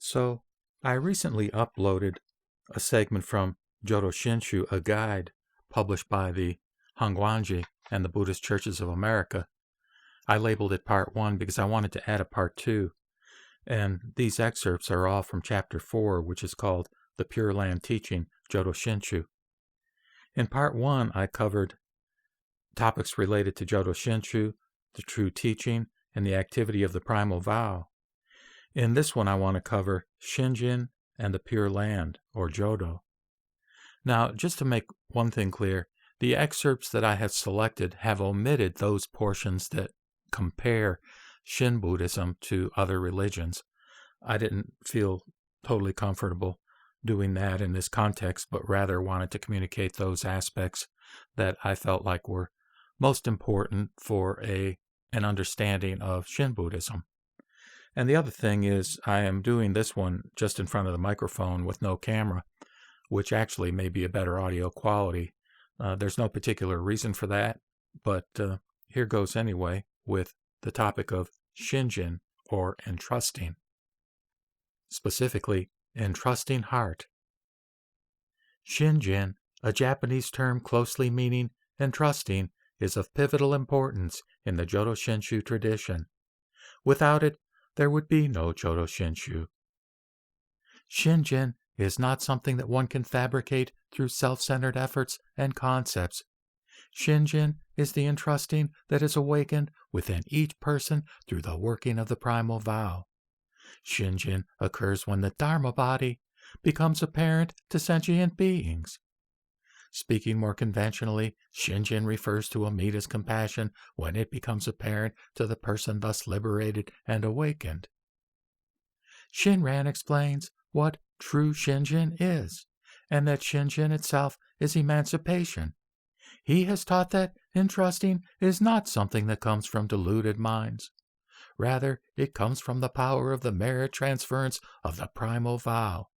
So, I recently uploaded a segment from Jodo Shinshu, a guide published by the Hongwanji and the Buddhist Churches of America. I labeled it Part 1 because I wanted to add a Part 2. And these excerpts are all from Chapter 4, which is called The Pure Land Teaching, Jodo Shinshu. In Part 1, I covered topics related to Jodo Shinshu, the true teaching, and the activity of the primal vow. In this one, I want to cover Shinjin and the Pure Land, or Jodo. Now, just to make one thing clear, the excerpts that I have selected have omitted those portions that compare Shin Buddhism to other religions. I didn't feel totally comfortable doing that in this context, but rather wanted to communicate those aspects that I felt like were most important for an understanding of Shin Buddhism. And the other thing is, I am doing this one just in front of the microphone with no camera, which actually may be a better audio quality. There's no particular reason for that, but here goes anyway with the topic of Shinjin, or entrusting. Specifically, entrusting heart. Shinjin, a Japanese term closely meaning entrusting, is of pivotal importance in the Jodo Shinshu tradition. Without it, there would be no Jodo Shinshu. Shinjin is not something that one can fabricate through self-centered efforts and concepts. Shinjin is the entrusting that is awakened within each person through the working of the primal vow. Shinjin occurs when the Dharma body becomes apparent to sentient beings. Speaking more conventionally, Shinjin refers to Amida's compassion when it becomes apparent to the person thus liberated and awakened. Shinran explains what true Shinjin is, and that Shinjin itself is emancipation. He has taught that entrusting is not something that comes from deluded minds. Rather, it comes from the power of the merit transference of the primal vow.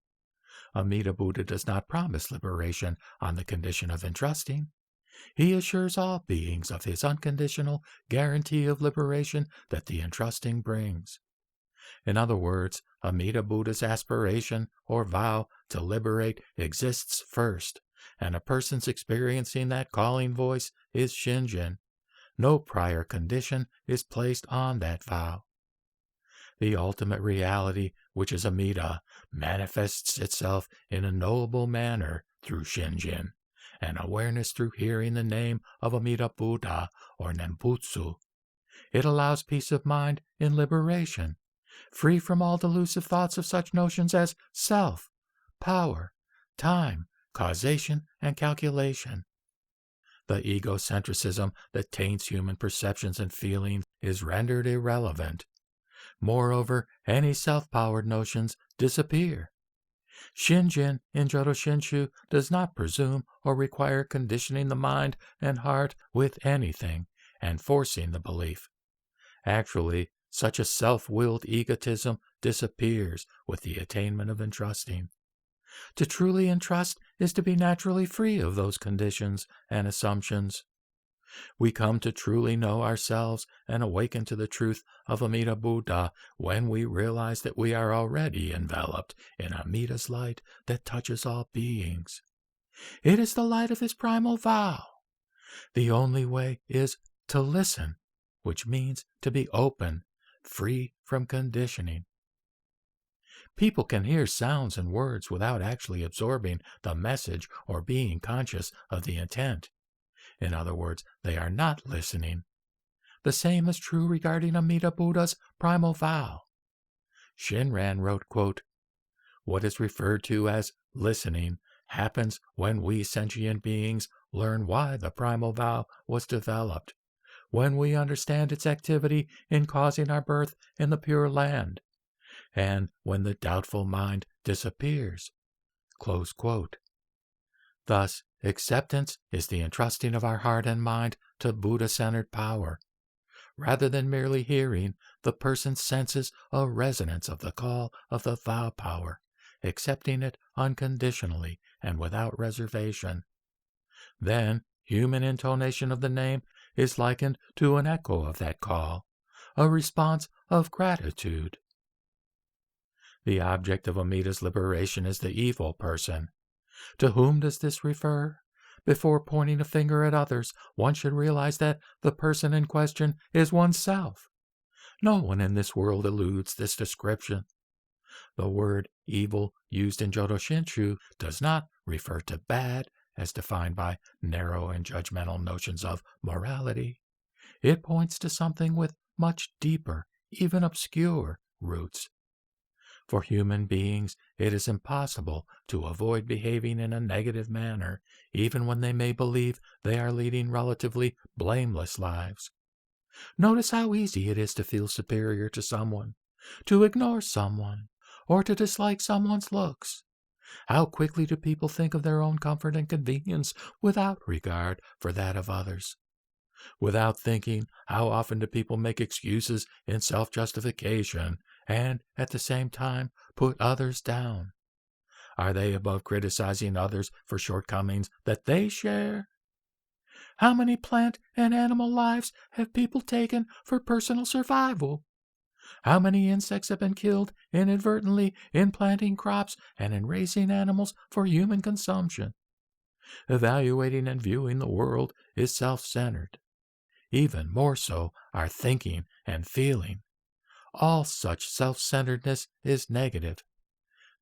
Amida Buddha does not promise liberation on the condition of entrusting. He assures all beings of his unconditional guarantee of liberation that the entrusting brings. In other words, Amida Buddha's aspiration or vow to liberate exists first, and a person's experiencing that calling voice is Shinjin. No prior condition is placed on that vow. The ultimate reality, which is Amida, manifests itself in a knowable manner through Shinjin, and awareness through hearing the name of Amida Buddha or Nembutsu. It allows peace of mind in liberation, free from all delusive thoughts of such notions as self, power, time, causation, and calculation. The egocentrism that taints human perceptions and feelings is rendered irrelevant. Moreover, any self-powered notions disappear. Shinjin in Jodo Shinshu does not presume or require conditioning the mind and heart with anything and forcing the belief. Actually, such a self-willed egotism disappears with the attainment of entrusting. To truly entrust is to be naturally free of those conditions and assumptions. We come to truly know ourselves and awaken to the truth of Amida Buddha when we realize that we are already enveloped in Amida's light that touches all beings. It is the light of his primal vow. The only way is to listen, which means to be open, free from conditioning. People can hear sounds and words without actually absorbing the message or being conscious of the intent. In other words, they are not listening. The same is true regarding Amida Buddha's primal vow. Shinran wrote, quote, "What is referred to as listening happens when we sentient beings learn why the primal vow was developed, when we understand its activity in causing our birth in the Pure Land, and when the doubtful mind disappears." Close quote. Thus, acceptance is the entrusting of our heart and mind to Buddha-centered power. Rather than merely hearing, the person senses a resonance of the call of the vow power, accepting it unconditionally and without reservation. Then, human intonation of the name is likened to an echo of that call, a response of gratitude. The object of Amida's liberation is the evil person. To whom does this refer? Before pointing a finger at others, one should realize that the person in question is oneself. No one in this world eludes this description. The word evil used in Jodo Shinshu does not refer to bad as defined by narrow and judgmental notions of morality. It points to something with much deeper, even obscure, roots. For human beings, it is impossible to avoid behaving in a negative manner, even when they may believe they are leading relatively blameless lives. Notice how easy it is to feel superior to someone, to ignore someone, or to dislike someone's looks. How quickly do people think of their own comfort and convenience without regard for that of others? Without thinking, how often do people make excuses in self-justification and, at the same time, put others down? Are they above criticizing others for shortcomings that they share? How many plant and animal lives have people taken for personal survival? How many insects have been killed inadvertently in planting crops and in raising animals for human consumption? Evaluating and viewing the world is self-centered. Even more so are thinking and feeling. All such self-centeredness is negative.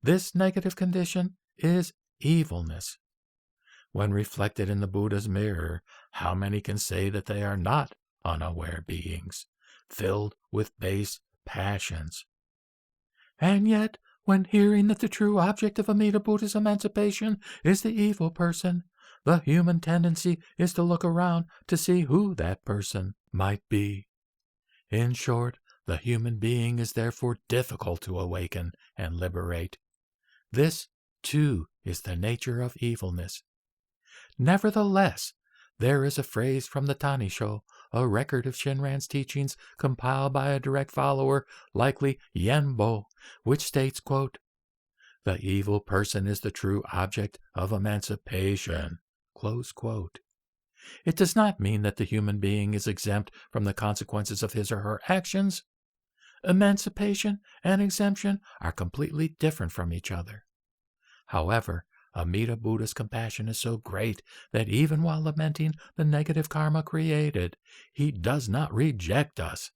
This negative condition is evilness. When reflected in the Buddha's mirror, how many can say that they are not unaware beings, filled with base passions? And yet, when hearing that the true object of Amida Buddha's emancipation is the evil person, the human tendency is to look around to see who that person might be. In short, the human being is therefore difficult to awaken and liberate. This, too, is the nature of evilness. Nevertheless, there is a phrase from the Tanisho, a record of Shinran's teachings compiled by a direct follower, likely Yenbo, which states, quote, "The evil person is the true object of emancipation." Close quote. It does not mean that the human being is exempt from the consequences of his or her actions. Emancipation and exemption are completely different from each other. However, Amida Buddha's compassion is so great that even while lamenting the negative karma created, he does not reject us.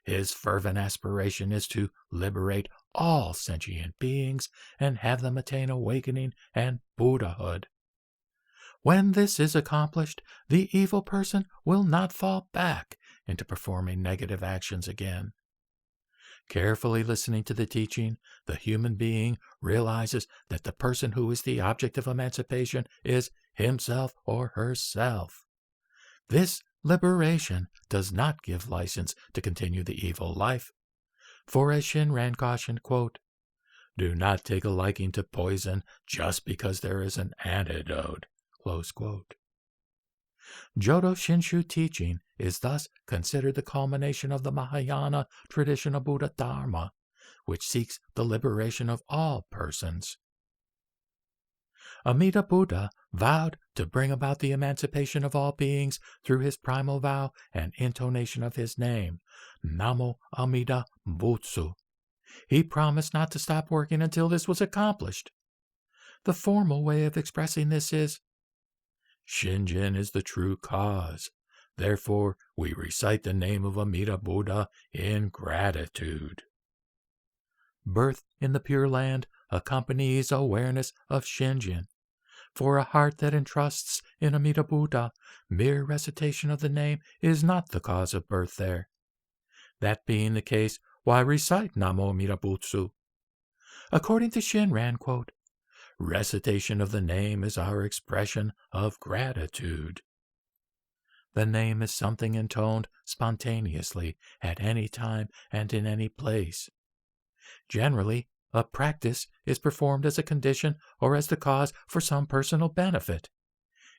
His fervent aspiration is to liberate all sentient beings and have them attain awakening and Buddhahood. When this is accomplished, the evil person will not fall back into performing negative actions again. Carefully listening to the teaching, the human being realizes that the person who is the object of emancipation is himself or herself. This liberation does not give license to continue the evil life. For as Shinran cautioned, quote, "Do not take a liking to poison just because there is an antidote." Close quote. Jodo Shinshu teaching is thus considered the culmination of the Mahayana tradition of Buddha Dharma, which seeks the liberation of all persons. Amida Buddha vowed to bring about the emancipation of all beings through his primal vow and intonation of his name, Namo Amida Butsu. He promised not to stop working until this was accomplished. The formal way of expressing this is, Shinjin is the true cause. Therefore, we recite the name of Amida Buddha in gratitude. Birth in the Pure Land accompanies awareness of Shinjin. For a heart that entrusts in Amida Buddha, mere recitation of the name is not the cause of birth there. That being the case, why recite Namo Amida Butsu? According to Shinran, quote, "Recitation of the name is our expression of gratitude." The name is something intoned spontaneously at any time and in any place. Generally, a practice is performed as a condition or as the cause for some personal benefit.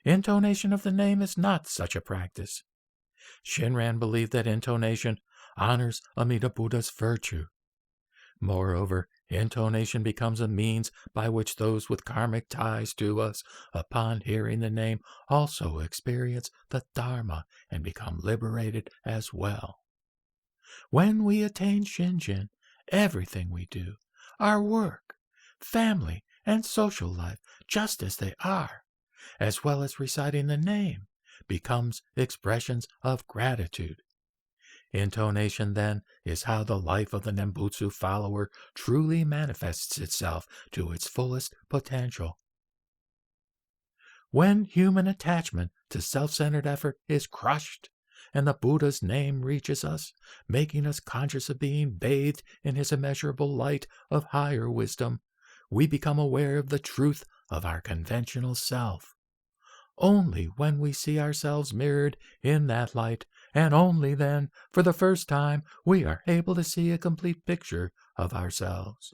Intonation of the name is not such a practice. Shinran believed that intonation honors Amida Buddha's virtue. Moreover, intonation becomes a means by which those with karmic ties to us, upon hearing the name, also experience the Dharma and become liberated as well. When we attain Shinjin, everything we do, our work, family, and social life just as they are, as well as reciting the name, becomes expressions of gratitude. Intonation, then, is how the life of the Nembutsu follower truly manifests itself to its fullest potential. When human attachment to self-centered effort is crushed, and the Buddha's name reaches us, making us conscious of being bathed in his immeasurable light of higher wisdom, we become aware of the truth of our conventional self. Only when we see ourselves mirrored in that light, and only then, for the first time, we are able to see a complete picture of ourselves.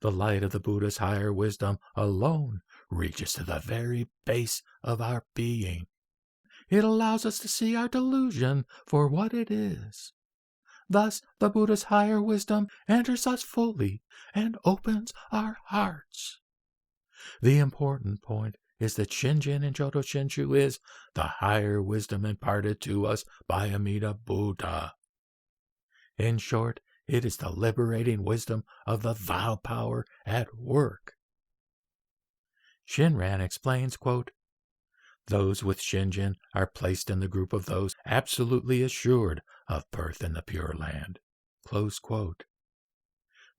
The light of the Buddha's higher wisdom alone reaches to the very base of our being. It allows us to see our delusion for what it is. Thus, the Buddha's higher wisdom enters us fully and opens our hearts. The important point is that Shinjin in Jodo Shinshu is the higher wisdom imparted to us by Amida Buddha. In short, it is the liberating wisdom of the vow power at work. Shinran explains, quote, "Those with Shinjin are placed in the group of those absolutely assured of birth in the Pure Land." Close quote.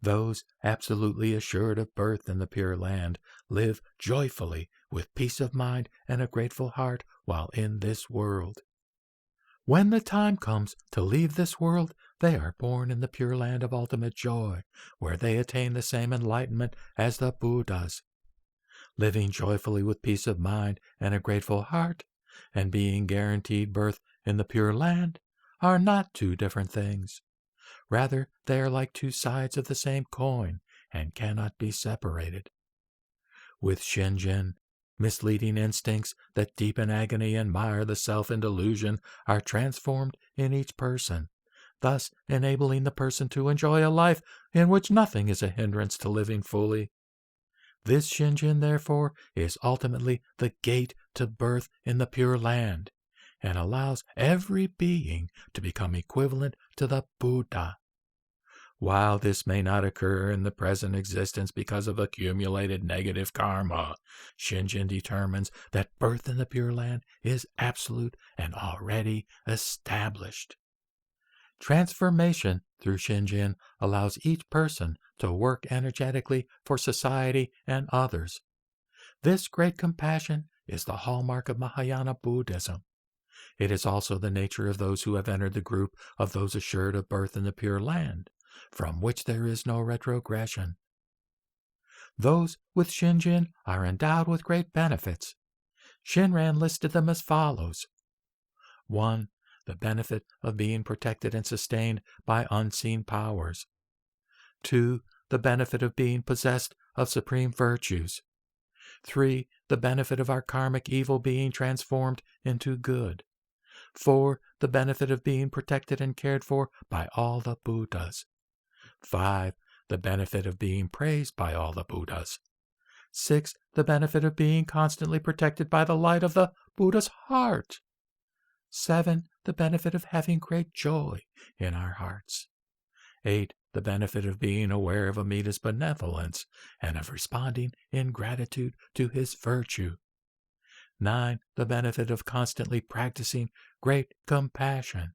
Those absolutely assured of birth in the Pure Land live joyfully with peace of mind and a grateful heart while in this world. When the time comes to leave this world, they are born in the Pure Land of ultimate joy, where they attain the same enlightenment as the Buddhas. Living joyfully with peace of mind and a grateful heart, and being guaranteed birth in the Pure Land, are not two different things. Rather, they are like two sides of the same coin and cannot be separated. With Shinjin, misleading instincts that deepen agony and mire the self in delusion are transformed in each person, thus enabling the person to enjoy a life in which nothing is a hindrance to living fully. This Shinjin, therefore, is ultimately the gate to birth in the Pure Land, and allows every being to become equivalent to the Buddha. While this may not occur in the present existence because of accumulated negative karma, Shinjin determines that birth in the Pure Land is absolute and already established. Transformation through Shinjin allows each person to work energetically for society and others. This great compassion is the hallmark of Mahayana Buddhism. It is also the nature of those who have entered the group of those assured of birth in the Pure Land, from which there is no retrogression. Those with Shinjin are endowed with great benefits. Shinran listed them as follows. 1. The benefit of being protected and sustained by unseen powers. 2. The benefit of being possessed of supreme virtues. 3. The benefit of our karmic evil being transformed into good. 4. The benefit of being protected and cared for by all the Buddhas. 5. The benefit of being praised by all the Buddhas. 6. The benefit of being constantly protected by the light of the Buddha's heart. 7. The benefit of having great joy in our hearts. 8. The benefit of being aware of Amida's benevolence and of responding in gratitude to his virtue. 9. The benefit of constantly practicing great compassion.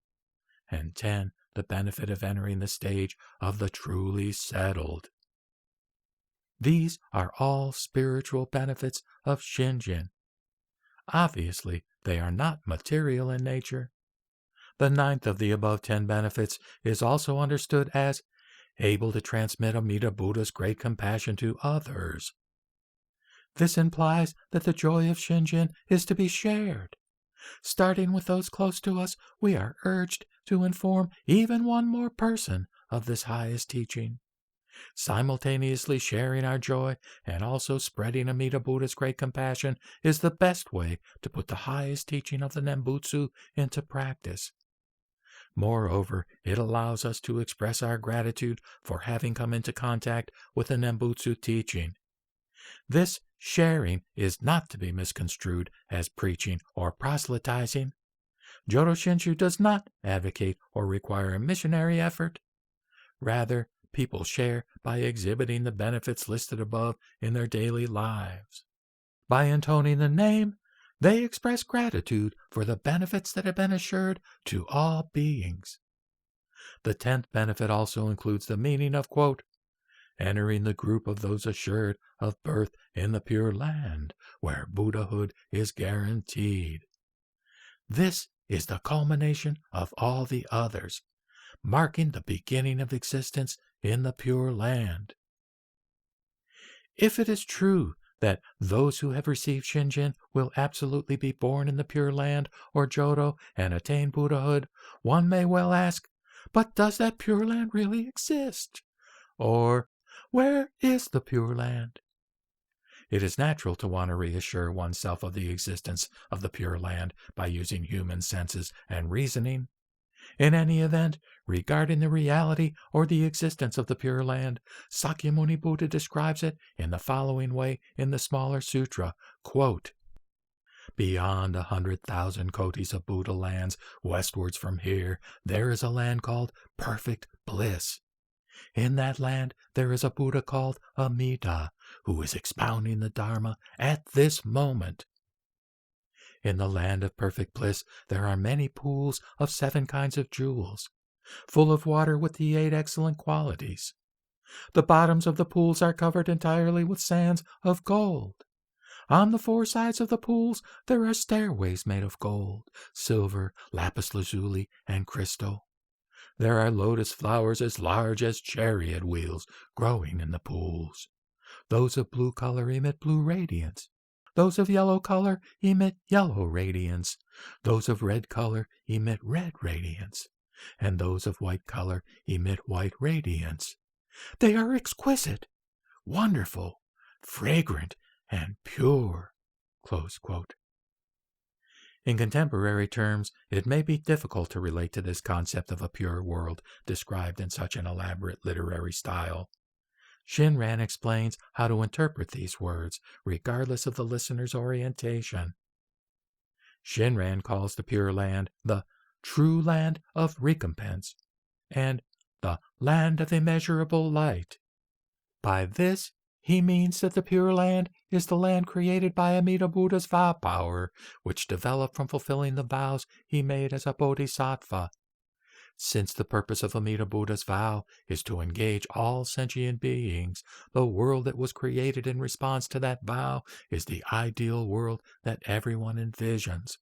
And 10. The benefit of entering the stage of the truly settled. These are all spiritual benefits of Shinjin. Obviously, they are not material in nature. The 9th of the above 10 benefits is also understood as able to transmit Amida Buddha's great compassion to others. This implies that the joy of Shinjin is to be shared. Starting with those close to us, we are urged to inform even one more person of this highest teaching. Simultaneously sharing our joy and also spreading Amida Buddha's great compassion is the best way to put the highest teaching of the Nembutsu into practice. Moreover, it allows us to express our gratitude for having come into contact with the Nembutsu teaching. This sharing is not to be misconstrued as preaching or proselytizing. Jodo Shinshu does not advocate or require a missionary effort. Rather, people share by exhibiting the benefits listed above in their daily lives. By intoning the name, they express gratitude for the benefits that have been assured to all beings. The 10th benefit also includes the meaning of, quote, entering the group of those assured of birth in the Pure Land, where Buddhahood is guaranteed. This is the culmination of all the others, marking the beginning of existence in the Pure Land. If it is true that those who have received Shinjin will absolutely be born in the Pure Land or Jodo and attain Buddhahood, one may well ask, but does that Pure Land really exist? Or, where is the Pure Land? It is natural to want to reassure oneself of the existence of the Pure Land by using human senses and reasoning. In any event, regarding the reality or the existence of the Pure Land, Sakyamuni Buddha describes it in the following way in the smaller sutra, quote, beyond 100,000 kotis of Buddha lands westwards from here, there is a land called perfect bliss. In that land there is a Buddha called Amida, who is expounding the Dharma at this moment. In the land of perfect bliss there are many pools of 7 kinds of jewels, full of water with the 8 excellent qualities. The bottoms of the pools are covered entirely with sands of gold. On the 4 sides of the pools there are stairways made of gold, silver, lapis lazuli, and crystal. There are lotus flowers as large as chariot wheels growing in the pools. Those of blue color emit blue radiance. Those of yellow color emit yellow radiance. Those of red color emit red radiance. And those of white color emit white radiance. They are exquisite, wonderful, fragrant, and pure. Close quote. In contemporary terms, it may be difficult to relate to this concept of a pure world described in such an elaborate literary style. Shinran explains how to interpret these words, regardless of the listener's orientation. Shinran calls the Pure Land the true land of recompense and the land of immeasurable light. By this, he means that the Pure Land is the land created by Amida Buddha's vow power, which developed from fulfilling the vows he made as a bodhisattva. Since the purpose of Amida Buddha's vow is to engage all sentient beings, the world that was created in response to that vow is the ideal world that everyone envisions.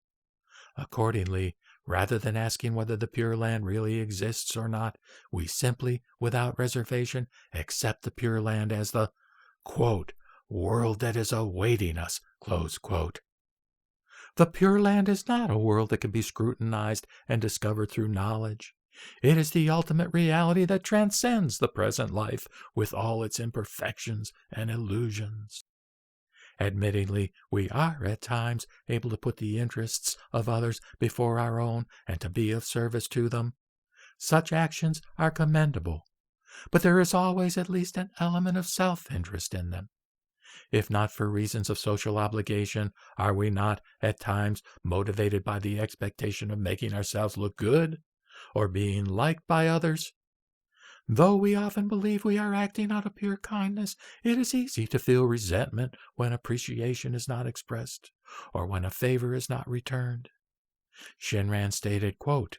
Accordingly, rather than asking whether the Pure Land really exists or not, we simply, without reservation, accept the Pure Land as the, quote, world that is awaiting us, close quote. The Pure Land is not a world that can be scrutinized and discovered through knowledge. It is the ultimate reality that transcends the present life with all its imperfections and illusions. Admittingly, we are at times able to put the interests of others before our own and to be of service to them. Such actions are commendable, but there is always at least an element of self-interest in them. If not for reasons of social obligation, are we not at times motivated by the expectation of making ourselves look good or being liked by others? Though we often believe we are acting out of pure kindness, it is easy to feel resentment when appreciation is not expressed or when a favor is not returned. Shinran stated, quote,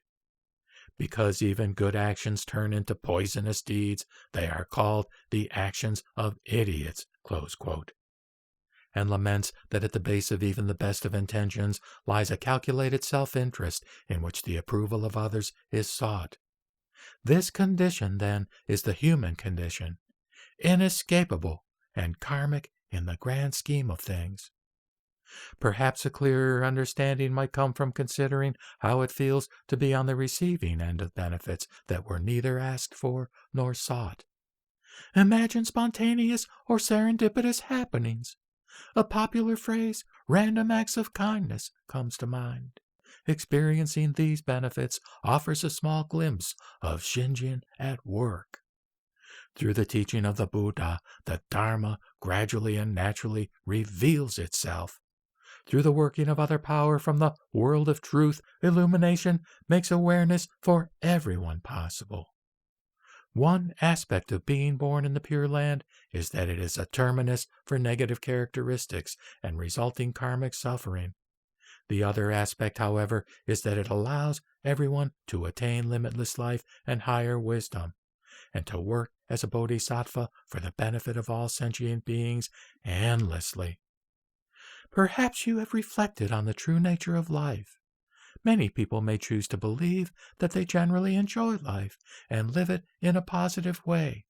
because even good actions turn into poisonous deeds, they are called the actions of idiots, close quote. And laments that at the base of even the best of intentions lies a calculated self-interest in which the approval of others is sought. This condition, then, is the human condition, inescapable and karmic in the grand scheme of things. Perhaps a clearer understanding might come from considering how it feels to be on the receiving end of benefits that were neither asked for nor sought. Imagine spontaneous or serendipitous happenings. A popular phrase, random acts of kindness, comes to mind. Experiencing these benefits offers a small glimpse of Shinjin at work. Through the teaching of the Buddha, the Dharma gradually and naturally reveals itself. Through the working of other power from the world of truth, illumination makes awareness for everyone possible. One aspect of being born in the Pure Land is that it is a terminus for negative characteristics and resulting karmic suffering. The other aspect, however, is that it allows everyone to attain limitless life and higher wisdom, and to work as a bodhisattva for the benefit of all sentient beings endlessly. Perhaps you have reflected on the true nature of life. Many people may choose to believe that they generally enjoy life and live it in a positive way.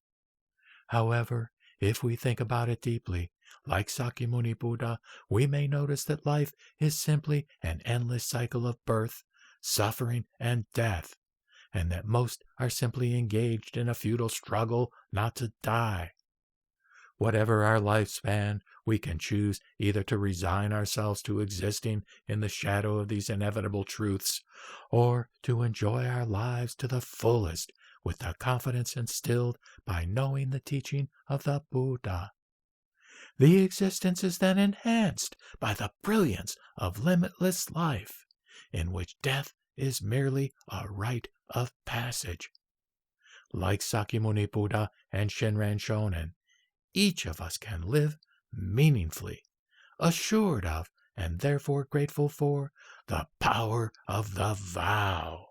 However, if we think about it deeply, like Sakyamuni Buddha, we may notice that life is simply an endless cycle of birth, suffering, and death, and that most are simply engaged in a futile struggle not to die. Whatever our lifespan, we can choose either to resign ourselves to existing in the shadow of these inevitable truths, or to enjoy our lives to the fullest with the confidence instilled by knowing the teaching of the Buddha. The existence is then enhanced by the brilliance of limitless life, in which death is merely a rite of passage. Like Sakyamuni Buddha and Shinran Shonin, each of us can live meaningfully, assured of and therefore grateful for the power of the vow.